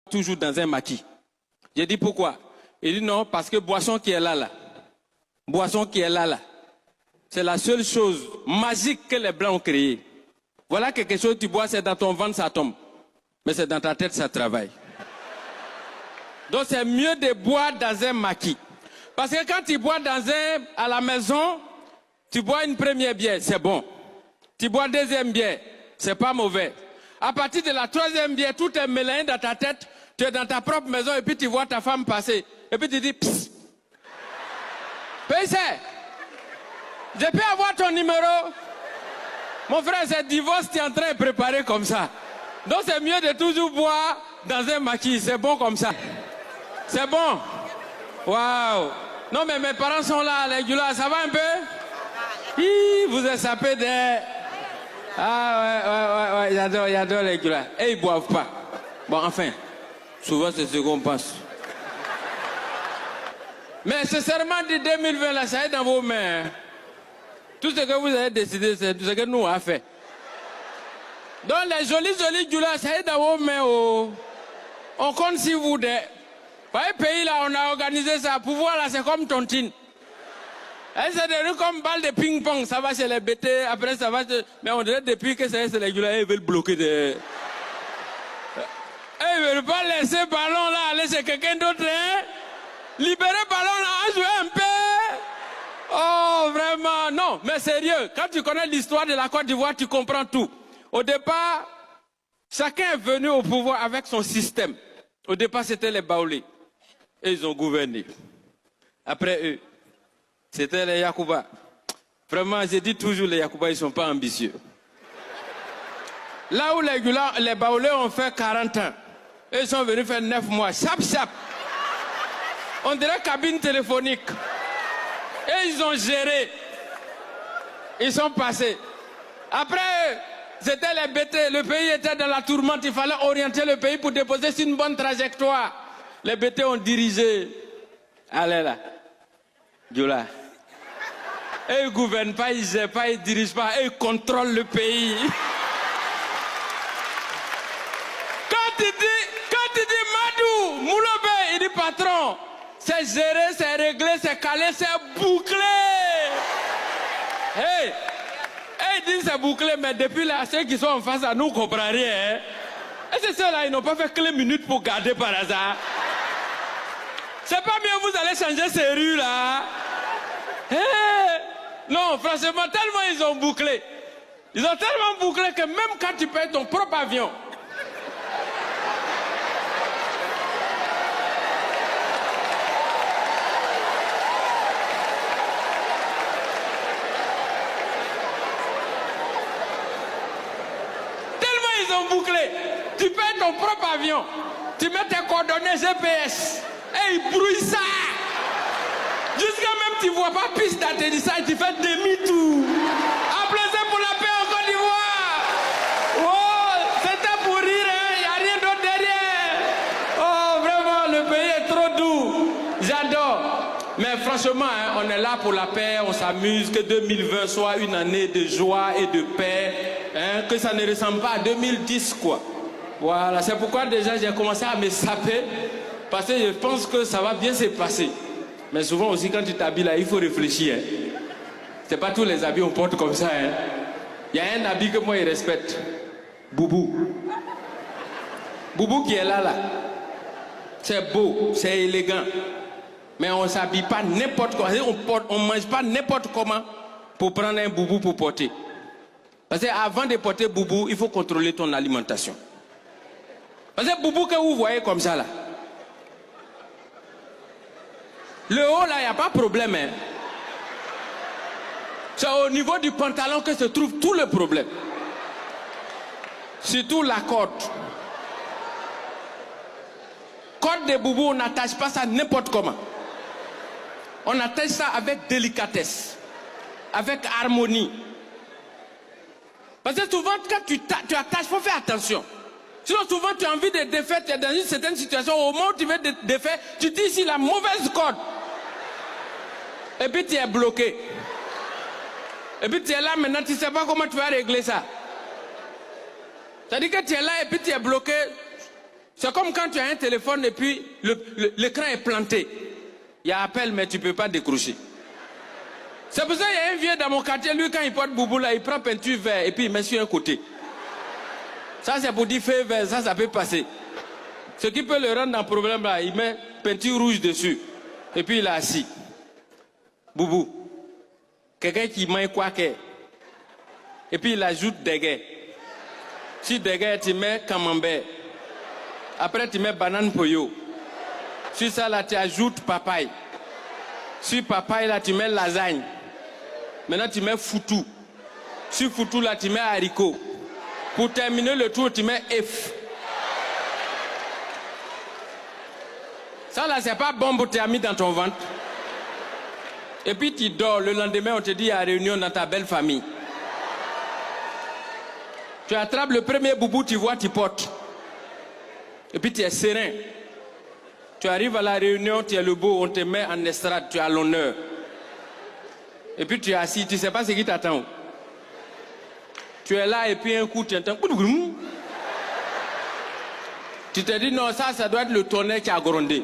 toujours dans un maquis. J'ai dit pourquoi? Il dit non, parce que boisson qui est là, boisson qui est là, c'est la seule chose magique que les Blancs ont créée. Voilà quelque chose que tu bois, c'est dans ton ventre, ça tombe. Mais c'est dans ta tête, ça travaille. Donc c'est mieux de boire dans un maquis. Parce que quand tu bois à la maison, tu bois une première bière, c'est bon. Tu bois deuxième bière, c'est pas mauvais. À partir de la troisième bière, tout est mélangé dans ta tête. Tu es dans ta propre maison et puis tu vois ta femme passer. Et puis tu dis, psst. PC, je peux avoir ton numéro? Mon frère, c'est divorce, tu es en train de préparer comme ça. Donc c'est mieux de toujours boire dans un maquis. C'est bon comme ça. C'est bon. Waouh. Non mais mes parents sont là, les gars, ça va un peu? Vous êtes sapé des... Ah ouais, j'adore les gars. Et ils boivent pas. Bon, enfin, souvent c'est ce qu'on pense. Mais ce serment de 2020 là, ça est dans vos mains. Tout ce que vous avez décidé, c'est tout ce que nous avons fait. Donc les jolis goulas, ça est dans vos mains. Oh. On compte si vous des... Par les pays là, on a organisé ça. Pouvoir là, c'est comme tontine. C'est devenu comme balle de ping-pong. Ça va chez les bêtés, après ça va chez... Mais on dirait depuis que c'est les goulas, ils veulent bloquer des... Ils ne veulent pas laisser ballon là, aller chez quelqu'un d'autre. Hein? Libérer ballon là, jouer un peu. Oh, vraiment, non, mais sérieux, quand tu connais l'histoire de la Côte d'Ivoire, tu comprends tout. Au départ, chacun est venu au pouvoir avec son système. Au départ, c'était les Baoulés. Et ils ont gouverné. Après eux, c'était les Yacouba. Vraiment, j'ai dit toujours, les Yacouba, ils ne sont pas ambitieux. Là où les Baoulés ont fait 40 ans, eux, ils sont venus faire 9 mois. Chap. On dirait cabine téléphonique. Et ils ont géré. Ils sont passés. Après, c'était les bêtés. Le pays était dans la tourmente. Il fallait orienter le pays pour déposer sur une bonne trajectoire. Les bêtés ont dirigé. Allez là. Dioula. Et ils ne gouvernent pas, ils ne gèrent pas, ils ne dirigent pas. Et ils contrôlent le pays. Quand tu dis Madou, Moulobe, il dit patron. C'est géré, c'est réglé, c'est calé, c'est bouclé. Hey, ils disent c'est bouclé, mais depuis là, ceux qui sont en face à nous ne comprennent rien. Hein? Et c'est ceux-là, ils n'ont pas fait que les minutes pour garder par hasard. C'est pas mieux, vous allez changer ces rues là. Hey, non, franchement, tellement ils ont bouclé. Ils ont tellement bouclé que même quand tu payes ton propre avion, bouclé. Tu payes ton propre avion. Tu mets tes coordonnées GPS. Et ils brouillent ça. Jusqu'à même tu ne vois pas piste d'atterrissage. Tu fais demi-tour. Applaudissez pour la paix en Côte d'Ivoire. Oh, c'était pour rire. Il n'y a rien d'autre derrière. Oh, vraiment, le pays est trop doux. J'adore. Mais franchement, hein, on est là pour la paix. On s'amuse. Que 2020 soit une année de joie et de paix. Hein, que ça ne ressemble pas à 2010 quoi. Voilà, c'est pourquoi déjà j'ai commencé à me saper parce que je pense que ça va bien se passer. Mais souvent aussi quand tu t'habilles là, il faut réfléchir. Hein. C'est pas tous les habits on porte comme ça. Hein. Il y a un habit que moi je respecte. Boubou. Boubou qui est là. C'est beau, c'est élégant. Mais on ne s'habille pas n'importe comment. On ne mange pas n'importe comment pour prendre un boubou pour porter. Parce qu'avant de porter boubou, il faut contrôler ton alimentation. Parce que boubou que vous voyez comme ça là. Le haut là, il n'y a pas de problème. Hein. C'est au niveau du pantalon que se trouve tout le problème. Surtout la corde. Corde de boubou, on n'attache pas ça n'importe comment. On attache ça avec délicatesse. Avec harmonie. Parce que souvent, quand tu attaches, il faut faire attention. Sinon, souvent, tu as envie de défaire, tu es dans une certaine situation, au moment où tu veux défaire, tu dis ici la mauvaise corde. Et puis, tu es bloqué. Et puis, tu es là, maintenant, tu ne sais pas comment tu vas régler ça. C'est-à-dire que tu es là et puis tu es bloqué. C'est comme quand tu as un téléphone et puis l'écran est planté. Il y a appel, mais tu ne peux pas décrocher. C'est pour ça qu'il y a un vieux dans mon quartier, lui, quand il porte boubou, là, il prend peinture vert et puis il met sur un côté. Ça, c'est pour dire feu vert, ça peut passer. Ce qui peut le rendre dans le problème, là, il met peinture rouge dessus. Et puis il est assis. Boubou. Quelqu'un qui mange quoi que. Et puis il ajoute des guets. Si des guets, tu mets camembert. Après, tu mets banane poyo. Sur ça, là, tu ajoutes papaye. Sur papaye, là, tu mets lasagne. Maintenant, tu mets foutou. Sur foutou, là, tu mets haricot. Pour terminer le tour, tu mets F. Ça, là, c'est pas bon pour te mis dans ton ventre. Et puis, tu dors. Le lendemain, on te dit, il y a réunion dans ta belle famille. Tu attrapes le premier boubou, tu vois, tu portes. Et puis tu es serein. Tu arrives à la réunion, tu es le beau, on te met en estrade, tu as l'honneur. Et puis tu es assis, tu ne sais pas ce qui t'attend. Tu es là et puis un coup tu entends. Tu te dis non, ça doit être le tonnerre qui a grondé.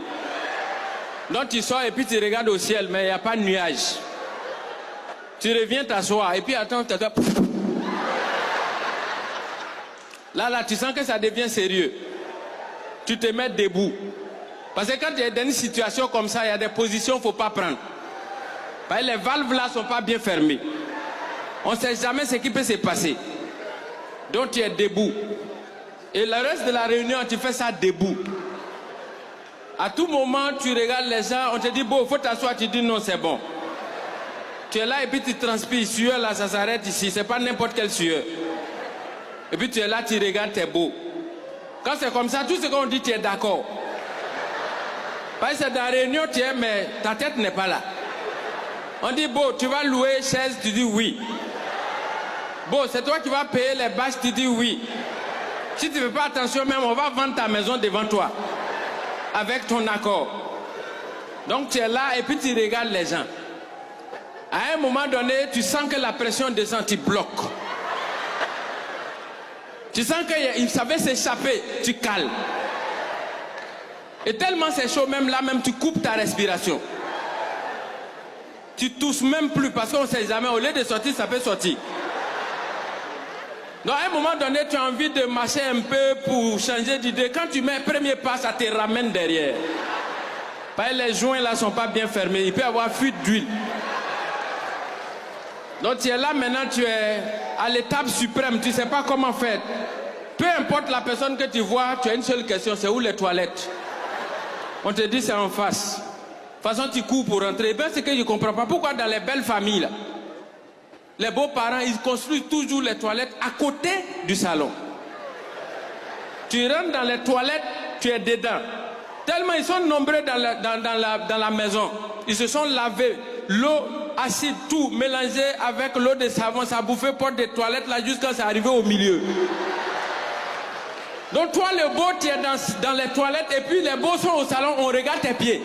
Donc tu sors et puis tu regardes au ciel, mais il n'y a pas de nuage. Tu reviens t'asseoir et puis attends, Là, tu sens que ça devient sérieux. Tu te mets debout. Parce que quand tu es dans une situation comme ça, il y a des positions qu'il ne faut pas prendre. Parce que les valves là ne sont pas bien fermées. On ne sait jamais ce qui peut se passer. Donc tu es debout. Et le reste de la réunion, tu fais ça debout. À tout moment, tu regardes les gens, on te dit, bon, il faut t'asseoir, tu dis non, c'est bon. Tu es là et puis tu transpires, sueur là, ça s'arrête ici. Ce n'est pas n'importe quelle sueur. Et puis tu es là, tu regardes, tu es beau. Quand c'est comme ça, tout ce qu'on dit, tu es d'accord. Parce que c'est dans la réunion, tu es, mais ta tête n'est pas là. On dit, bon, tu vas louer chaise, tu dis oui. Bon, c'est toi qui vas payer les bâches, tu dis oui. Si tu ne fais pas attention même, on va vendre ta maison devant toi. Avec ton accord. Donc tu es là et puis tu regardes les gens. À un moment donné, tu sens que la pression descend, tu bloques. Tu sens qu'il savait s'échapper, tu cales. Et tellement c'est chaud, même là, même tu coupes ta respiration. Tu tousses même plus parce qu'on ne sait jamais, au lieu de sortir, ça peut sortir. Donc à un moment donné, tu as envie de marcher un peu pour changer d'idée. Quand tu mets un premier pas, ça te ramène derrière. Parce que les joints là ne sont pas bien fermés. Il peut y avoir fuite d'huile. Donc tu es là maintenant, tu es à l'étape suprême. Tu ne sais pas comment faire. Peu importe la personne que tu vois, tu as une seule question, c'est où les toilettes? On te dit c'est en face. De toute façon, tu cours pour rentrer. Et bien, c'est que je ne comprends pas. Pourquoi dans les belles familles, là, les beaux-parents, ils construisent toujours les toilettes à côté du salon. Tu rentres dans les toilettes, tu es dedans. Tellement ils sont nombreux dans la maison. Ils se sont lavés. L'eau acide, tout mélangé avec l'eau de savon. Ça a bouffé porte des toilettes là jusqu'à ça arrivé au milieu. Donc toi, le beau, tu es dans les toilettes et puis les beaux sont au salon, on regarde tes pieds.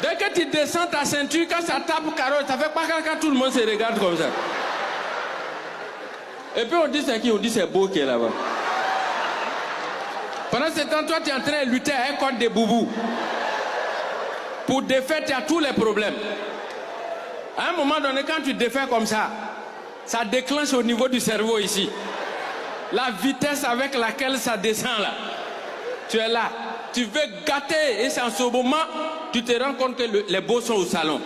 Dès que tu descends ta ceinture, quand ça tape carreau, ça fait pas quand tout le monde se regarde comme ça. Et puis on dit c'est qui? On dit c'est beau qui est là-bas. Pendant ce temps, toi tu es en train de lutter avec un code de boubou. Pour défaire, tu as tous les problèmes. À un moment donné, quand tu défais comme ça, ça déclenche au niveau du cerveau ici. La vitesse avec laquelle ça descend là. Tu es là. Tu veux gâter et c'est en ce moment tu te rends compte que les beaux sont au salon.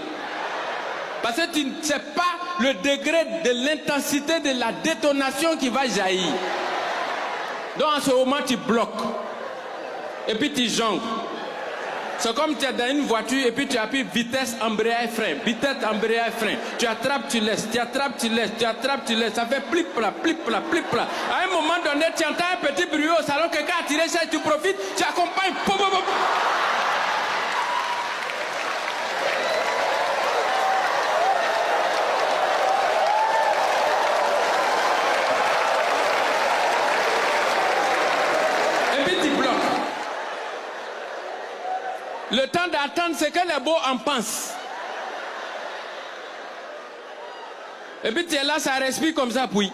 Parce que tu ne sais pas le degré de l'intensité de la détonation qui va jaillir. Donc en ce moment tu bloques. Et puis tu jongles. C'est comme tu es dans une voiture et puis tu appuies vitesse, embrayage, frein. Vitesse, embrayage, frein. Tu attrapes, tu laisses. Tu attrapes, tu laisses. Tu attrapes, tu laisses. Ça fait plip-pla, plip-pla, plip-pla. À un moment donné, tu entends un petit bruit au salon. Quelqu'un a tiré ça, tu profites. Tu accompagnes. Pop, pop, pop. Et puis tu bloques. Le temps d'attendre, c'est que les beaux en pensent. Et puis tu es là, ça respire comme ça, puis.